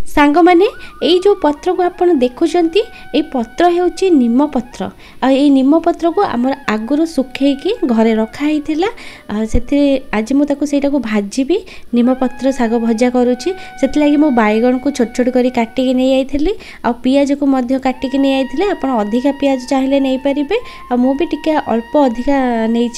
सांग मैंने यही जो पत्र को आप देखुंट ये पत्र होची निम पत्र आई निम पत्र को आम आगुरी सुखेकी घरे रखाई से आज मुझे भाजी निम पत्र साग भजा करुच्ची से मो बैगण को छोट छोट कर काटिकी नहीं आई आ पियाज को काटिक नहीं आई आप अधिका पियाज चाहिए नहीं पारे मुझे अल्प अधिका नहीं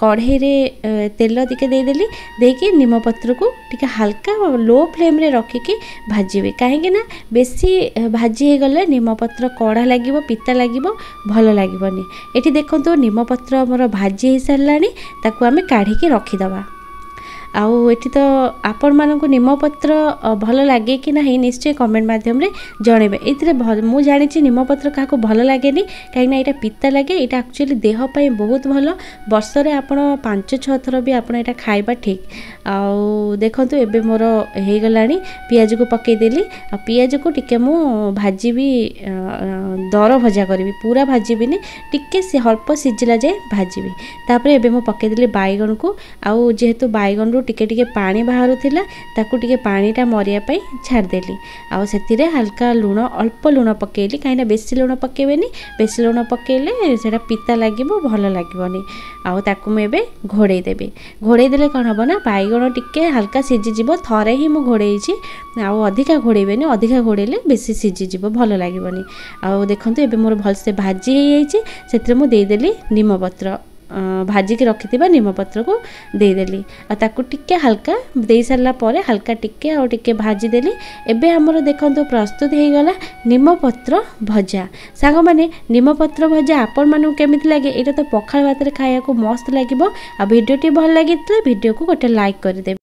कढ़ई रे तेल टिके देदेली देकी निम पत्र को टिके हल्का लो फ्लेम रे रखिकी भाजी कहीं ना बेसी भाजी गले निम पत्र कड़ा लगे पिता लगे भल लगे ये देखो निम पत्र मोर भाजी हो सारा ताकू आम काढ़ी रखीदबा आउ एठी तो आपण मानक निम पत्र भल लगे कि नहीं निश्चय कमेंट माध्यम रे जणेबे एथिरे मु जानि छि निम पत्र काको भल लागेनी काई ना एटा पित्ता लागे एटा एक्चुअली देह पई बहुत भल वर्ष रे आपण 5-6 थर भी आपण एटा खाइबा ठीक आउ देखंतु एबे मोर हे गलानी पियाज को पके देली आ पियाज को टिके मु भाजी भी दर भजा करबी पूरा भाजी बिनी टिके से अल्प सिजिला जाय भाजी भी तापर एबे मु पके देली बैगन को आउ जेहेतु बैगन टिके टिके पानी बाहर थिला ताकू टिके पानीटा मरिया पई छाड़देली आउ सेतिरे हल्का लूण अल्प लूण पकेली कहीं बेसी लूण पकेबेनी बेसी लूण पकेले सेटा पिता लागिबो भल लागिबोनी आउ ताकू मैं एबे घोड़े देबे घोड़े देले कोन हबो ना बैगण टिके हल्का सिझी जिवो थरे ही मु घोड़ेइछि आउ अधिका घोड़ेबेनी अधिका घोड़ेले बेसी सिझी जिवो भल लागिबोनी आउ देखंतु एबे मोर भल से भाजी हे जाइछि सेतिरे मु देई देली निम पत्र भाजी के रखि निम पत्र को देदेली ताकू टिके हल्का दे सारा पर हल्का टिके आ टिके भाजी देली एबे हमर देखंतु प्रस्तुत हो गला निम पत्र भजा सांग माने निम पत्र भजा आपण मानु केमिति लागे एटा तो पखाल भात रे खाया को मस्त लागिबो आ वीडियो टी भल लागितले वीडियो को गोटे लाइक कर दे।